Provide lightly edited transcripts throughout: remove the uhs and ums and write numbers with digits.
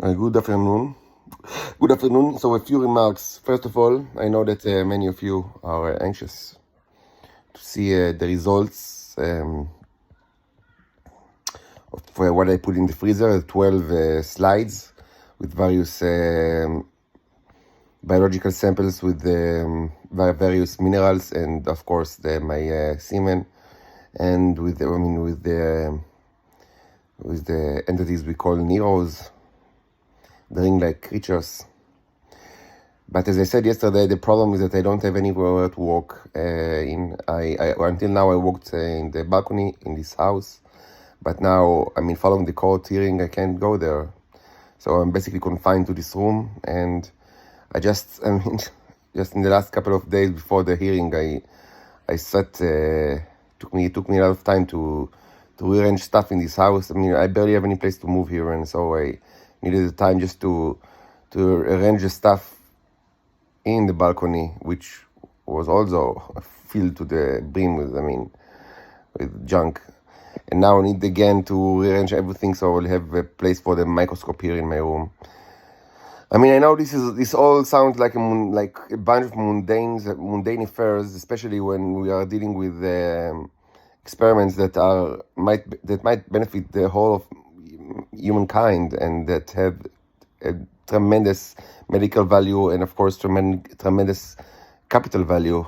Good afternoon. Good afternoon. So, a few remarks. First of all, I know that many of you are anxious to see the results of what I put in the freezer 12 slides with various biological samples with various minerals and, of course, my semen and with the entities we call neros, the ring-like creatures. But as I said yesterday, the problem is that I don't have anywhere to walk until now I walked in the balcony in this house. But now, following the court hearing, I can't go there. So I'm basically confined to this room. And just in the last couple of days before the hearing, I sat, took me a lot of time to rearrange stuff in this house. I barely have any place to move here. And so I needed the time just to arrange the stuff in the balcony, which was also filled to the brim with junk. And now I need again to rearrange everything so I'll have a place for the microscope here in my room. I know this all sounds like a bunch of mundane affairs, especially when we are dealing with experiments that might benefit the whole of humankind and that have a tremendous medical value and, of course, tremendous capital value.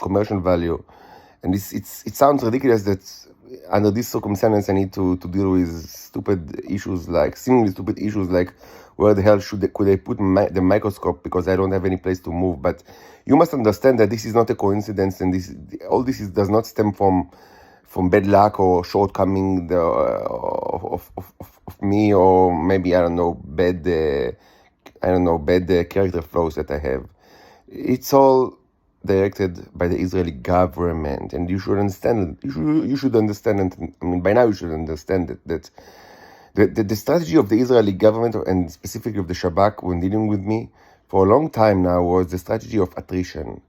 Commercial value. And it sounds ridiculous that under these circumstances I need to deal with seemingly stupid issues like where the hell could I put the microscope, because I don't have any place to move. But you must understand that this is not a coincidence, and all this does not stem from bad luck or shortcoming of me, or maybe bad character flaws that I have. It's all directed by the Israeli government, and you should understand. You should understand, and by now you should understand that the strategy of the Israeli government, and specifically of the Shabak, when dealing with me for a long time now, was the strategy of attrition.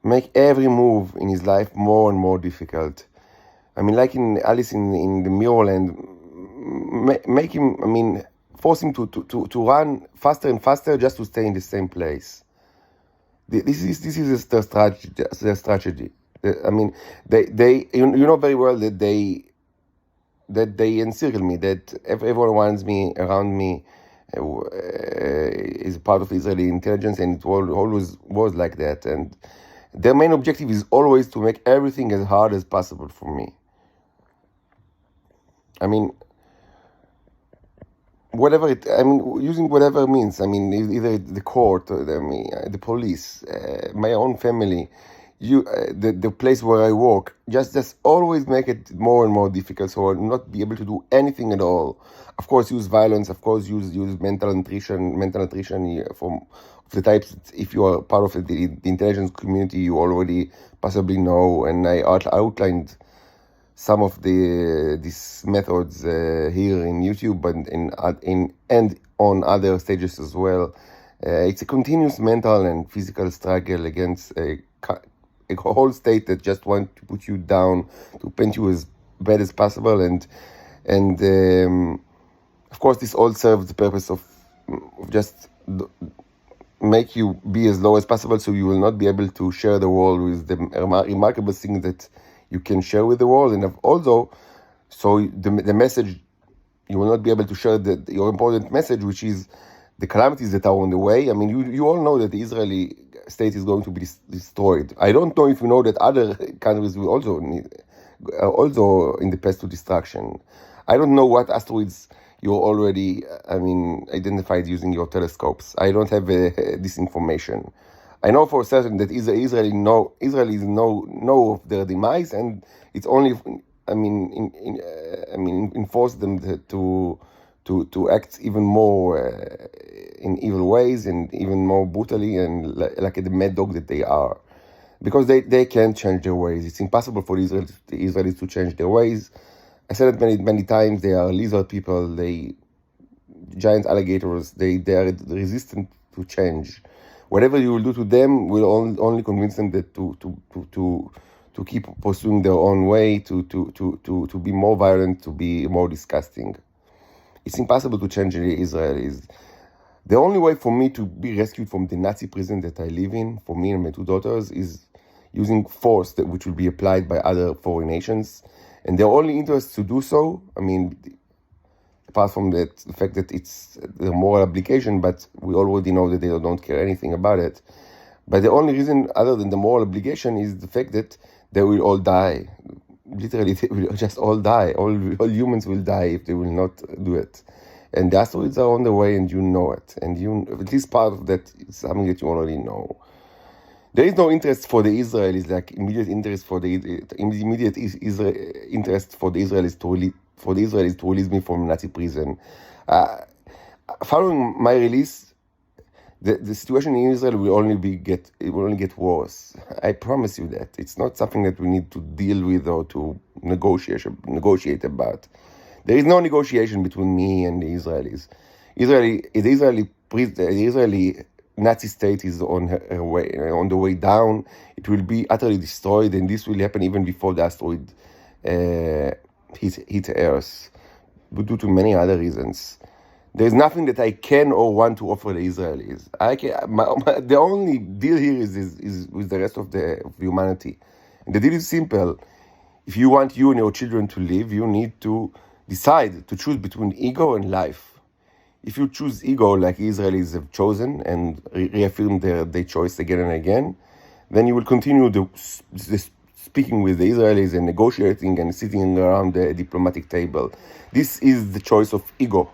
Make every move in his life more and more difficult. Like in Alice in the Mirrorland, make him, force him to run faster and faster just to stay in the same place. This is their strategy. They you know very well that they encircle me, that everyone wants me around me is part of Israeli intelligence, and it always was like that. And their main objective is always to make everything as hard as possible for me. Using whatever means. Either the court, or the police, my own family, the place where I work. Just always make it more and more difficult, so I'll not be able to do anything at all. Of course, use violence. Of course, use mental attrition from the types that, if you are part of the intelligence community, you already possibly know. And I outlined some of these methods here in YouTube, and on other stages as well. It's a continuous mental and physical struggle against a whole state that just want to put you down, to paint you as bad as possible, and of course this all serves the purpose of just make you be as low as possible, so you will not be able to share the world with the remarkable things that you can share with the world. And also, so the message, you will not be able to share your important message, which is the calamities that are on the way. You all know that the Israeli state is going to be destroyed. I don't know if you know that other countries will also in the path to destruction. I don't know what asteroids you already identified using your telescopes. I don't have this information. I know for certain that Israelis know of their demise, and it's only enforce them to act even more in evil ways, and even more brutally, and like the mad dog that they are, because they can't change their ways. It's impossible for the Israelis to change their ways. I said it many times. They are lizard people. Giant alligators. They are resistant to change. Whatever you will do to them will only convince them that to keep pursuing their own way, to be more violent, to be more disgusting. It's impossible to change the Israelis. The only way for me to be rescued from the Nazi prison that I live in, for me and my two daughters, is using force which will be applied by other foreign nations. And their only interest to do so, I mean, apart from the fact that it's the moral obligation, but we already know that they don't care anything about it. But the only reason other than the moral obligation is the fact that they will all die. Literally, they will just all die. All humans will die if they will not do it. And the asteroids are on the way, and you know it. And at least part of that is something that you already know. There is no interest for the Israelis, like immediate interest for the interest for the Israelis to release me from Nazi prison. Following my release, the situation in Israel will only get worse. I promise you that. It's not something that we need to deal with or to negotiate about. There is no negotiation between me and the Israelis. The Israeli Nazi state is on the way down. It will be utterly destroyed, and this will happen even before the asteroid hit Earth, but due to many other reasons. There is nothing that I can or want to offer the Israelis. The only deal here is with the rest of humanity. And the deal is simple. If you want you and your children to live, you need to decide to choose between ego and life. If you choose ego, like Israelis have chosen and reaffirm their choice again and again, then you will continue speaking with the Israelis and negotiating and sitting around the diplomatic table. This is the choice of ego.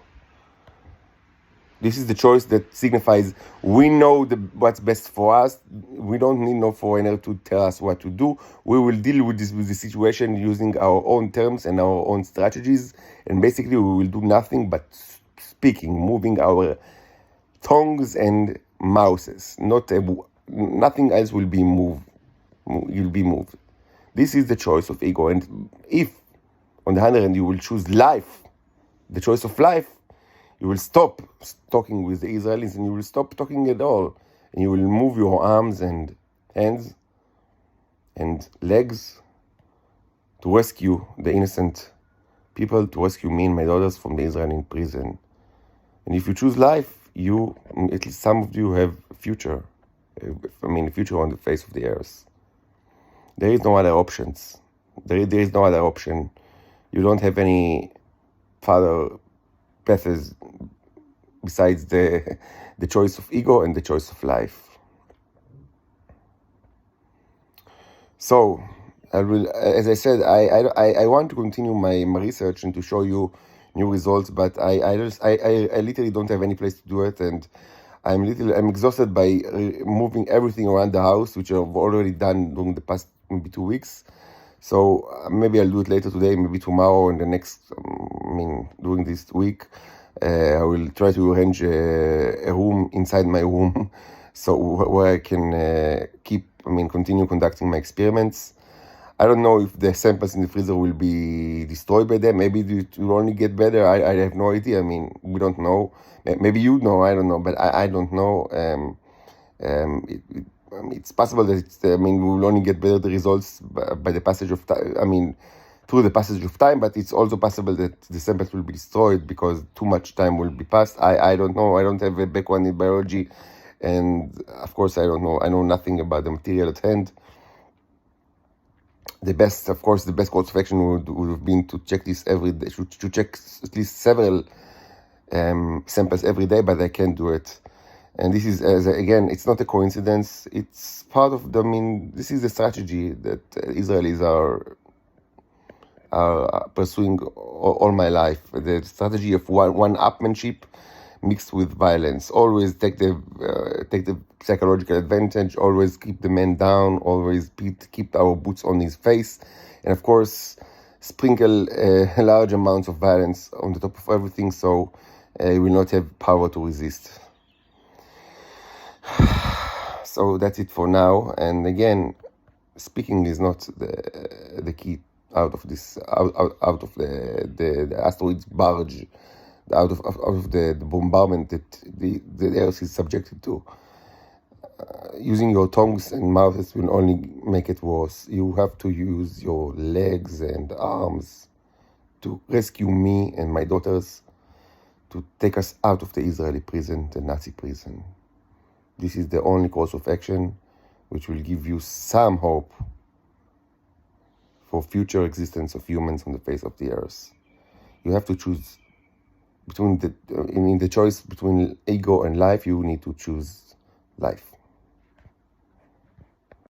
This is the choice that signifies we know what's best for us. We don't need no foreigner to tell us what to do. We will deal with the situation using our own terms and our own strategies. And basically, we will do nothing but speaking, moving our tongues and mouths. Nothing else will be moved. You'll be moved. This is the choice of ego. And if, on the other hand, you will choose life, the choice of life, you will stop talking with the Israelis and you will stop talking at all. And you will move your arms and hands and legs to rescue the innocent people, to rescue me and my daughters from the Israeli prison. And if you choose life, at least some of you have a future. A future on the face of the earth. There is no other options. There is no other option. You don't have any further paths besides the choice of ego and the choice of life. So, as I said, I want to continue my research and to show you new results, but I literally don't have any place to do it, and I'm exhausted by moving everything around the house, which I've already done during the past maybe 2 weeks. So maybe I'll do it later today, maybe tomorrow, and the next, during this week, I will try to arrange a room inside my room, so where I can continue conducting my experiments. I don't know if the samples in the freezer will be destroyed by them. Maybe it will only get better. I have no idea. We don't know. Maybe you know. I don't know, but I don't know. It's possible that we will only get better the results by the passage of time. Through the passage of time, but it's also possible that the samples will be destroyed because too much time will be passed. I don't know. I don't have a background in biology, and of course I don't know. I know nothing about the material at hand. The best course of action would have been to check this every day, to check at least several samples every day, but I can't do it. And this is, again, it's not a coincidence. It's part of this is the strategy that Israelis are pursuing all my life. The strategy of one-upmanship mixed with violence. Always take the psychological advantage. Always keep the man down. Always keep our boots on his face, and of course, sprinkle large amounts of violence on the top of everything, so he will not have power to resist. So that's it for now. And again, speaking is not the key out of this, out of the asteroids barge, out of the bombardment that the Earth is subjected to. Using your tongues and mouths will only make it worse. You have to use your legs and arms to rescue me and my daughters to take us out of the Israeli prison, the Nazi prison. This is the only course of action which will give you some hope for future existence of humans on the face of the earth. You have to choose between in the choice between ego and life. You need to choose life.